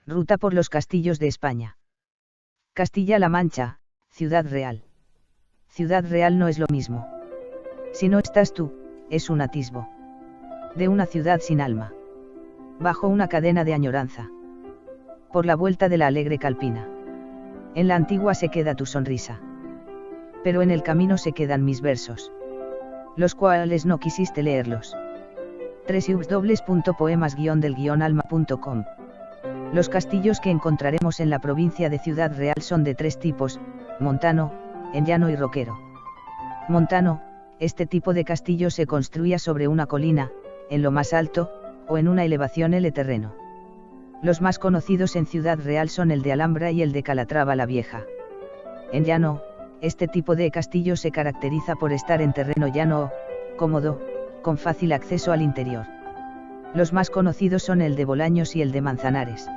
Ruta por los castillos de España. Castilla-La Mancha, Ciudad Real. Ciudad Real no es lo mismo. Si no estás tú, es un atisbo de una ciudad sin alma. Bajo una cadena de añoranza. Por la vuelta de la alegre Calpina. En la antigua se queda tu sonrisa. Pero en el camino se quedan mis versos. Los cuales no quisiste leerlos. www.poemas-del-alma.com. Los castillos que encontraremos en la provincia de Ciudad Real son de tres tipos: montano, en llano y roquero. Montano: este tipo de castillo se construía sobre una colina, en lo más alto, o en una elevación terreno. Los más conocidos en Ciudad Real son el de Alhambra y el de Calatrava la Vieja. En llano: este tipo de castillo se caracteriza por estar en terreno llano, cómodo, con fácil acceso al interior. Los más conocidos son el de Bolaños y el de Manzanares.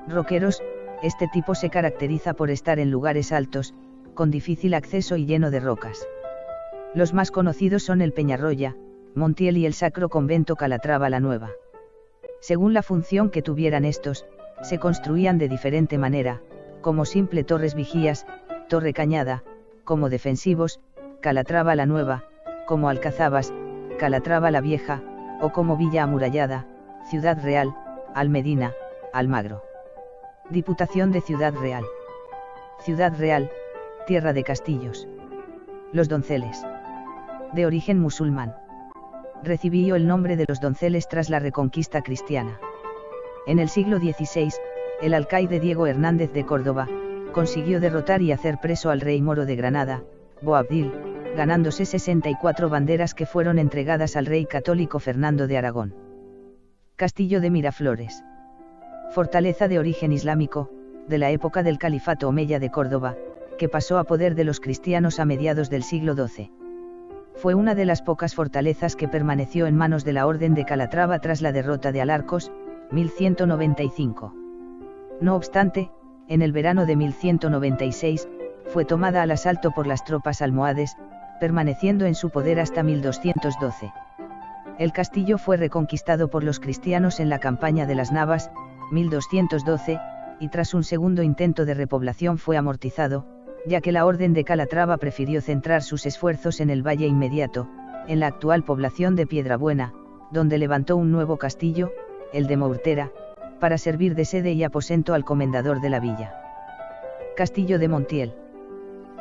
Roqueros: este tipo se caracteriza por estar en lugares altos, con difícil acceso y lleno de rocas. Los más conocidos son el Peñarroya, Montiel y el Sacro Convento Calatrava la Nueva. Según la función que tuvieran estos, se construían de diferente manera, como simple torres vigías, Torre Cañada, como defensivos, Calatrava la Nueva, como alcazabas, Calatrava la Vieja, o como villa amurallada, Ciudad Real, Almedina, Almagro. Diputación de Ciudad Real. Ciudad Real, tierra de castillos. Los donceles. De origen musulmán. Recibió el nombre de los donceles tras la reconquista cristiana. En el siglo XVI, el alcaide Diego Hernández de Córdoba, consiguió derrotar y hacer preso al rey moro de Granada, Boabdil, ganándose 64 banderas que fueron entregadas al rey católico Fernando de Aragón. Castillo de Miraflores. Fortaleza de origen islámico, de la época del califato omeya de Córdoba, que pasó a poder de los cristianos a mediados del siglo XII. Fue una de las pocas fortalezas que permaneció en manos de la Orden de Calatrava tras la derrota de Alarcos, 1195. No obstante, en el verano de 1196, fue tomada al asalto por las tropas almohades, permaneciendo en su poder hasta 1212. El castillo fue reconquistado por los cristianos en la campaña de las Navas, 1212, y tras un segundo intento de repoblación fue amortizado, ya que la Orden de Calatrava prefirió centrar sus esfuerzos en el valle inmediato, en la actual población de Piedrabuena, donde levantó un nuevo castillo, el de Mourtera, para servir de sede y aposento al comendador de la villa. Castillo de Montiel.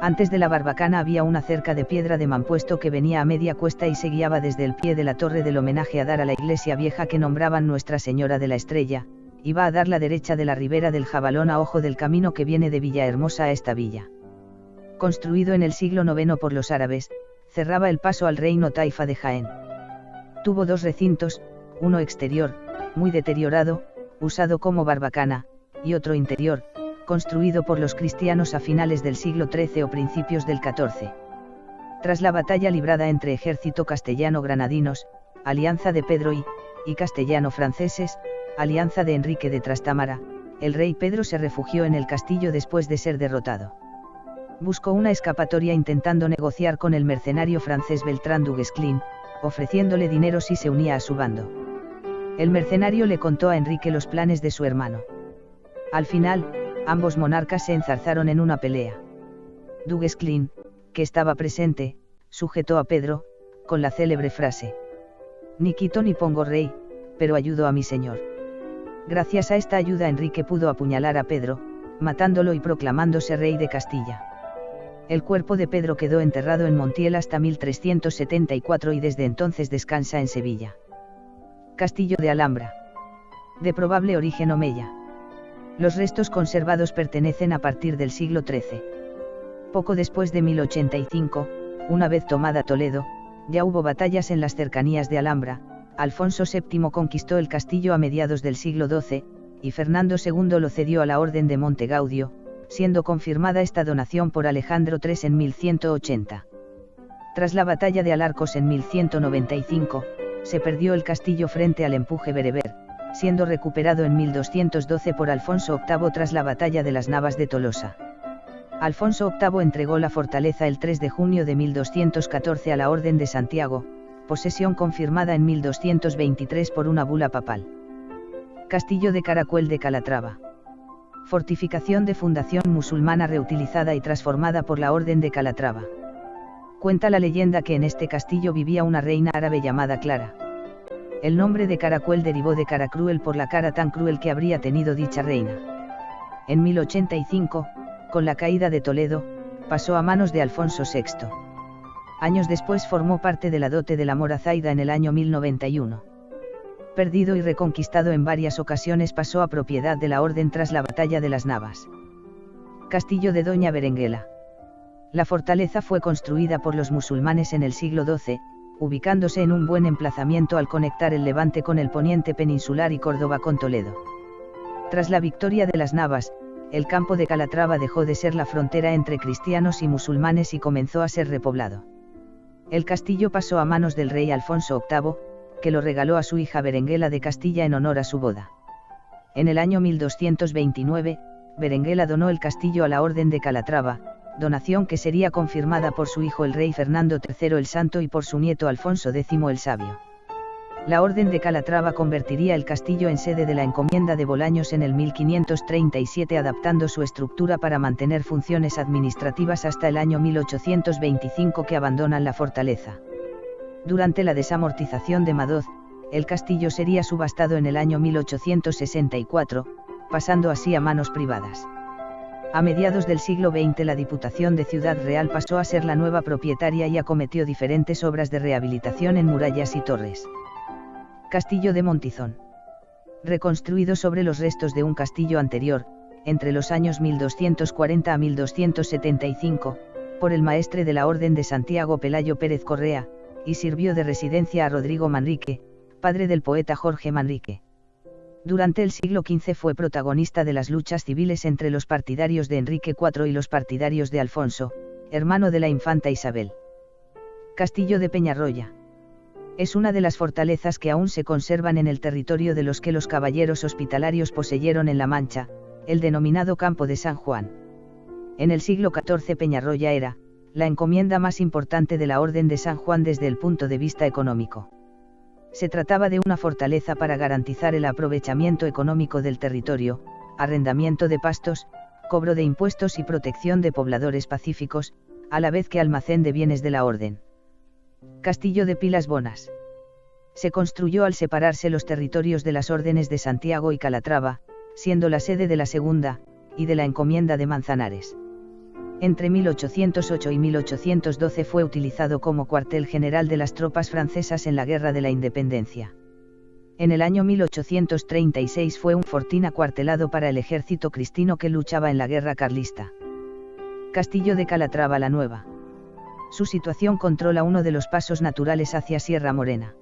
Antes de la barbacana había una cerca de piedra de mampuesto que venía a media cuesta y se guiaba desde el pie de la torre del homenaje a dar a la iglesia vieja que nombraban Nuestra Señora de la Estrella, y va a dar la derecha de la ribera del Jabalón a ojo del camino que viene de Villahermosa a esta villa. Construido en el siglo IX por los árabes, cerraba el paso al reino taifa de Jaén. Tuvo dos recintos, uno exterior, muy deteriorado, usado como barbacana, y otro interior, construido por los cristianos a finales del siglo XIII o principios del XIV. Tras la batalla librada entre ejército castellano-granadinos, alianza de Pedro y castellano-franceses, alianza de Enrique de Trastámara, el rey Pedro se refugió en el castillo después de ser derrotado. Buscó una escapatoria intentando negociar con el mercenario francés Beltrán du Guesclin, ofreciéndole dinero si se unía a su bando. El mercenario le contó a Enrique los planes de su hermano. Al final, ambos monarcas se enzarzaron en una pelea. Du Guesclin, que estaba presente, sujetó a Pedro, con la célebre frase: «Ni quito ni pongo rey, pero ayudo a mi señor». Gracias a esta ayuda Enrique pudo apuñalar a Pedro, matándolo y proclamándose rey de Castilla. El cuerpo de Pedro quedó enterrado en Montiel hasta 1374 y desde entonces descansa en Sevilla. Castillo de Alhambra. De probable origen omeya. Los restos conservados pertenecen a partir del siglo XIII. Poco después de 1085, una vez tomada Toledo, ya hubo batallas en las cercanías de Alhambra. Alfonso VII conquistó el castillo a mediados del siglo XII, y Fernando II lo cedió a la Orden de Montegaudio, siendo confirmada esta donación por Alejandro III en 1180. Tras la batalla de Alarcos en 1195, se perdió el castillo frente al empuje bereber, siendo recuperado en 1212 por Alfonso VIII tras la batalla de las Navas de Tolosa. Alfonso VIII entregó la fortaleza el 3 de junio de 1214 a la Orden de Santiago, posesión confirmada en 1223 por una bula papal. Castillo de Caracuel de Calatrava. Fortificación de fundación musulmana reutilizada y transformada por la Orden de Calatrava. Cuenta la leyenda que en este castillo vivía una reina árabe llamada Clara. El nombre de Caracuel derivó de cara cruel por la cara tan cruel que habría tenido dicha reina. En 1085, con la caída de Toledo, pasó a manos de Alfonso VI. Años después formó parte de la dote de la Mora Zaida en el año 1091. Perdido y reconquistado en varias ocasiones, pasó a propiedad de la Orden tras la Batalla de las Navas. Castillo de Doña Berenguela. La fortaleza fue construida por los musulmanes en el siglo XII, ubicándose en un buen emplazamiento al conectar el Levante con el poniente peninsular y Córdoba con Toledo. Tras la victoria de las Navas, el campo de Calatrava dejó de ser la frontera entre cristianos y musulmanes y comenzó a ser repoblado. El castillo pasó a manos del rey Alfonso VIII, que lo regaló a su hija Berenguela de Castilla en honor a su boda. En el año 1229, Berenguela donó el castillo a la Orden de Calatrava, donación que sería confirmada por su hijo el rey Fernando III el Santo y por su nieto Alfonso X el Sabio. La Orden de Calatrava convertiría el castillo en sede de la encomienda de Bolaños en el 1537, adaptando su estructura para mantener funciones administrativas hasta el año 1825, que abandonan la fortaleza. Durante la desamortización de Madoz, el castillo sería subastado en el año 1864, pasando así a manos privadas. A mediados del siglo XX la Diputación de Ciudad Real pasó a ser la nueva propietaria y acometió diferentes obras de rehabilitación en murallas y torres. Castillo de Montizón. Reconstruido sobre los restos de un castillo anterior, entre los años 1240 a 1275, por el maestre de la Orden de Santiago Pelayo Pérez Correa, y sirvió de residencia a Rodrigo Manrique, padre del poeta Jorge Manrique. Durante el siglo XV fue protagonista de las luchas civiles entre los partidarios de Enrique IV y los partidarios de Alfonso, hermano de la infanta Isabel. Castillo de Peñarroya. Es una de las fortalezas que aún se conservan en el territorio de los que los caballeros hospitalarios poseyeron en La Mancha, el denominado Campo de San Juan. En el siglo XIV Peñarroya era la encomienda más importante de la Orden de San Juan desde el punto de vista económico. Se trataba de una fortaleza para garantizar el aprovechamiento económico del territorio, arrendamiento de pastos, cobro de impuestos y protección de pobladores pacíficos, a la vez que almacén de bienes de la Orden. Castillo de Pilas Bonas. Se construyó al separarse los territorios de las órdenes de Santiago y Calatrava, siendo la sede de la segunda, y de la encomienda de Manzanares. Entre 1808 y 1812 fue utilizado como cuartel general de las tropas francesas en la Guerra de la Independencia. En el año 1836 fue un fortín acuartelado para el ejército cristino que luchaba en la Guerra Carlista. Castillo de Calatrava la Nueva. Su situación controla uno de los pasos naturales hacia Sierra Morena.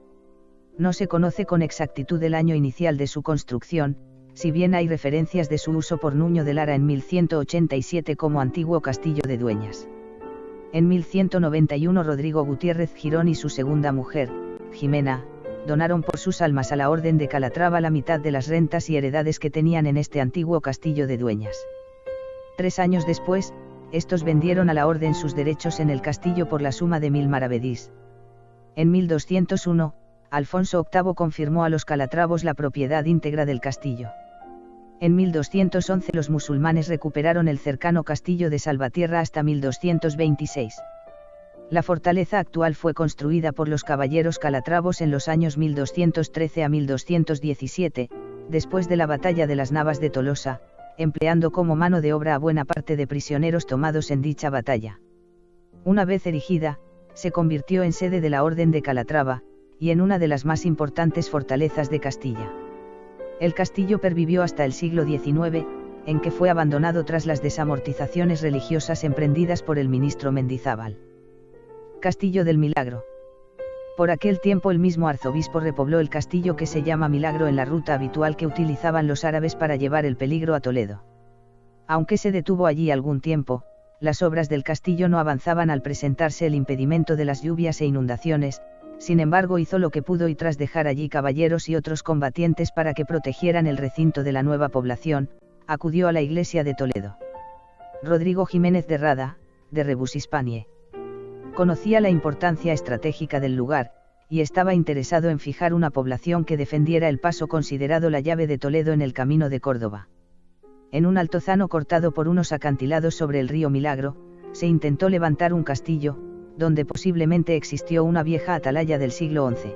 No se conoce con exactitud el año inicial de su construcción, si bien hay referencias de su uso por Nuño de Lara en 1187 como antiguo castillo de dueñas. En 1191 Rodrigo Gutiérrez Girón y su segunda mujer, Jimena, donaron por sus almas a la Orden de Calatrava la mitad de las rentas y heredades que tenían en este antiguo castillo de dueñas. 3 años después, estos vendieron a la Orden sus derechos en el castillo por la suma de 1000 maravedís. En 1201, Alfonso VIII confirmó a los calatravos la propiedad íntegra del castillo. En 1211 los musulmanes recuperaron el cercano castillo de Salvatierra hasta 1226. La fortaleza actual fue construida por los caballeros calatravos en los años 1213 a 1217, después de la batalla de las Navas de Tolosa, empleando como mano de obra a buena parte de prisioneros tomados en dicha batalla. Una vez erigida, se convirtió en sede de la Orden de Calatrava, y en una de las más importantes fortalezas de Castilla. El castillo pervivió hasta el siglo XIX, en que fue abandonado tras las desamortizaciones religiosas emprendidas por el ministro Mendizábal. Castillo del Milagro. Por aquel tiempo el mismo arzobispo repobló el castillo que se llama Milagro en la ruta habitual que utilizaban los árabes para llevar el peligro a Toledo. Aunque se detuvo allí algún tiempo, las obras del castillo no avanzaban al presentarse el impedimento de las lluvias e inundaciones. Sin embargo hizo lo que pudo y tras dejar allí caballeros y otros combatientes para que protegieran el recinto de la nueva población, acudió a la iglesia de Toledo. Rodrigo Jiménez de Rada, de Rebus Hispaniae. Conocía la importancia estratégica del lugar, y estaba interesado en fijar una población que defendiera el paso considerado la llave de Toledo en el camino de Córdoba. En un altozano cortado por unos acantilados sobre el río Milagro, se intentó levantar un castillo, donde posiblemente existió una vieja atalaya del siglo XI.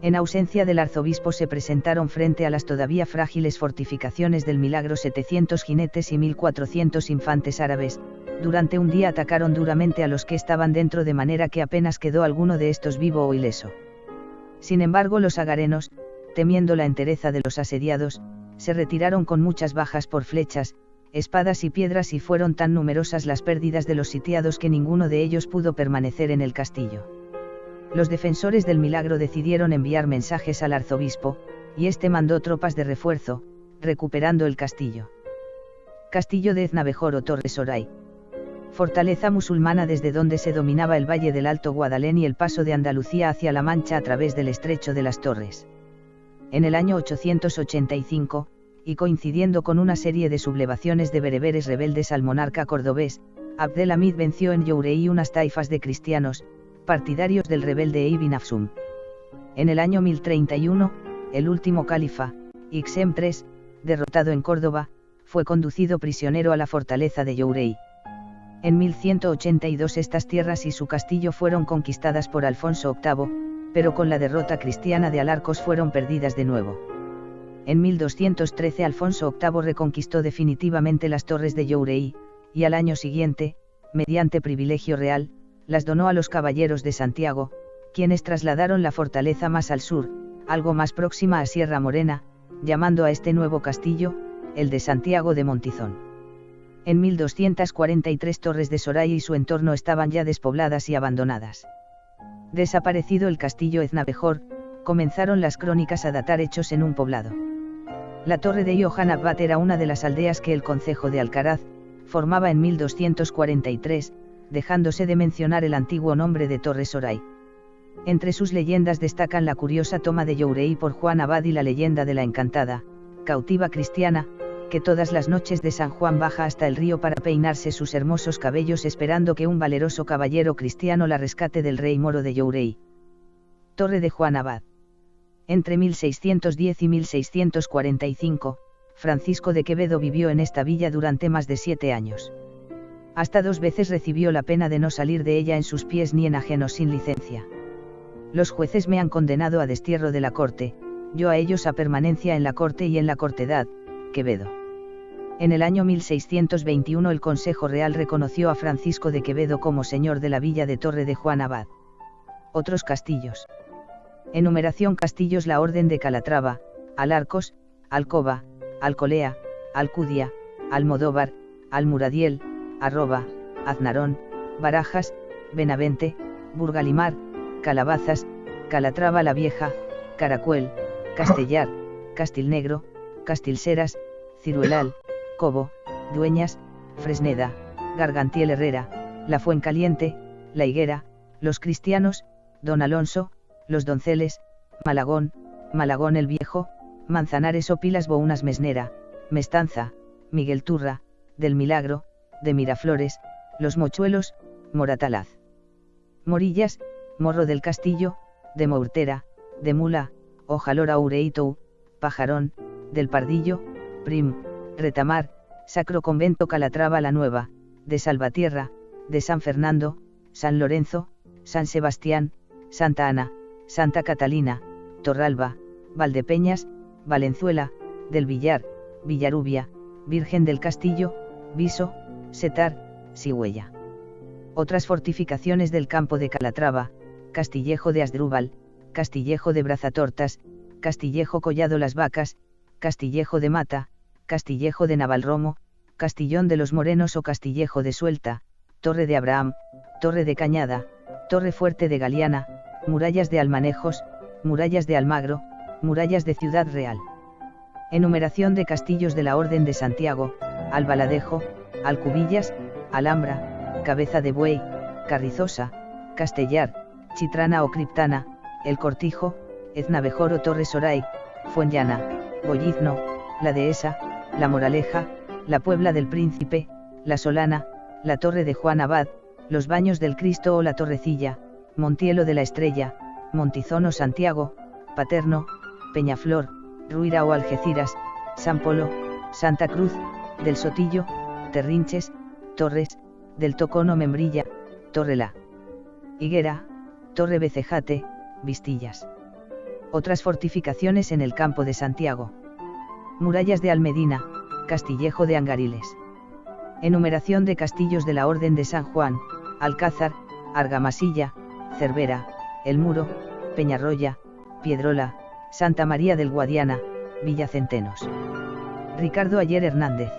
En ausencia del arzobispo se presentaron frente a las todavía frágiles fortificaciones del Milagro 700 jinetes y 1400 infantes árabes. Durante un día atacaron duramente a los que estaban dentro, de manera que apenas quedó alguno de estos vivo o ileso. Sin embargo, los agarenos, temiendo la entereza de los asediados, se retiraron con muchas bajas por flechas, espadas y piedras, y fueron tan numerosas las pérdidas de los sitiados que ninguno de ellos pudo permanecer en el castillo. Los defensores del Milagro decidieron enviar mensajes al arzobispo, y este mandó tropas de refuerzo, recuperando el castillo. Castillo de Eznabejor o Torre Soray. Fortaleza musulmana desde donde se dominaba el valle del Alto Guadalén y el paso de Andalucía hacia la Mancha a través del estrecho de las Torres. En el año 885, y coincidiendo con una serie de sublevaciones de bereberes rebeldes al monarca cordobés, Abdelhamid venció en Youreí unas taifas de cristianos, partidarios del rebelde Ibn Afsum. En el año 1031, el último califa, Ixem III, derrotado en Córdoba, fue conducido prisionero a la fortaleza de Youreí. En 1182 estas tierras y su castillo fueron conquistadas por Alfonso VIII, pero con la derrota cristiana de Alarcos fueron perdidas de nuevo. En 1213 Alfonso VIII reconquistó definitivamente las torres de Youreí, y al año siguiente, mediante privilegio real, las donó a los caballeros de Santiago, quienes trasladaron la fortaleza más al sur, algo más próxima a Sierra Morena, llamando a este nuevo castillo, el de Santiago de Montizón. En 1243 Torres de Soray y su entorno estaban ya despobladas y abandonadas. Desaparecido el castillo Eznabejor, comenzaron las crónicas a datar hechos en un poblado. La torre de Yohanabad era una de las aldeas que el concejo de Alcaraz formaba en 1243, dejándose de mencionar el antiguo nombre de Torre Soray. Entre sus leyendas destacan la curiosa toma de Youreí por Juan Abad y la leyenda de la encantada, cautiva cristiana, que todas las noches de San Juan baja hasta el río para peinarse sus hermosos cabellos esperando que un valeroso caballero cristiano la rescate del rey moro de Youreí. Torre de Juan Abad. Entre 1610 y 1645, Francisco de Quevedo vivió en esta villa durante más de 7 años. Hasta 2 veces recibió la pena de no salir de ella en sus pies ni en ajenos sin licencia. Los jueces me han condenado a destierro de la corte, yo a ellos a permanencia en la corte y en la cortedad, Quevedo. En el año 1621 el Consejo Real reconoció a Francisco de Quevedo como señor de la villa de Torre de Juan Abad. Otros castillos. Enumeración: castillos. La Orden de Calatrava, Alarcos, Alcoba, Alcolea, Alcudia, Almodóvar, Almuradiel, Arroba, Aznarón, Barajas, Benavente, Burgalimar, Calabazas, Calatrava la Vieja, Caracuel, Castellar, Castilnegro, Castilseras, Ciruelal, Cobo, Dueñas, Fresneda, Gargantiel Herrera, La Fuencaliente, La Higuera, Los Cristianos, Don Alonso, Los Donceles, Malagón, Malagón el Viejo, Manzanares o Pilas Bounas Mesnera, Mestanza, Miguel Turra, del Milagro, de Miraflores, Los Mochuelos, Moratalaz. Morillas, Morro del Castillo, de Mourtera, de Mula, Ojalora Ureitou, Pajarón, del Pardillo, Prim, Retamar, Sacro Convento Calatrava la Nueva, de Salvatierra, de San Fernando, San Lorenzo, San Sebastián, Santa Ana, Santa Catalina, Torralba, Valdepeñas, Valenzuela, del Villar, Villarubia, Virgen del Castillo, Viso, Setar, Sigüella. Otras fortificaciones del campo de Calatrava: Castillejo de Asdrúbal, Castillejo de Brazatortas, Castillejo Collado Las Vacas, Castillejo de Mata, Castillejo de Navalromo, Castillón de los Morenos o Castillejo de Suelta, Torre de Abraham, Torre de Cañada, Torre Fuerte de Galiana, Murallas de Almanejos, Murallas de Almagro, Murallas de Ciudad Real. Enumeración de castillos de la Orden de Santiago: Albaladejo, Alcubillas, Alhambra, Cabeza de Buey, Carrizosa, Castellar, Chitrana o Criptana, El Cortijo, Eznabejor o Torre Soray, Fuenllana, Bollizno, La Dehesa, La Moraleja, La Puebla del Príncipe, La Solana, La Torre de Juan Abad, Los Baños del Cristo o La Torrecilla, Montielo de la Estrella, Montizón o Santiago, Paterno, Peñaflor, Ruira o Algeciras, San Polo, Santa Cruz, del Sotillo, Terrinches, Torres, del Tocono Membrilla, Torre La Higuera, Torre Becejate, Vistillas. Otras fortificaciones en el campo de Santiago. Murallas de Almedina, Castillejo de Angariles. Enumeración de castillos de la Orden de San Juan, Alcázar, Argamasilla, Cervera, El Muro, Peñarroya, Piedrola, Santa María del Guadiana, Villacentenos. Ricardo Ayer Hernández.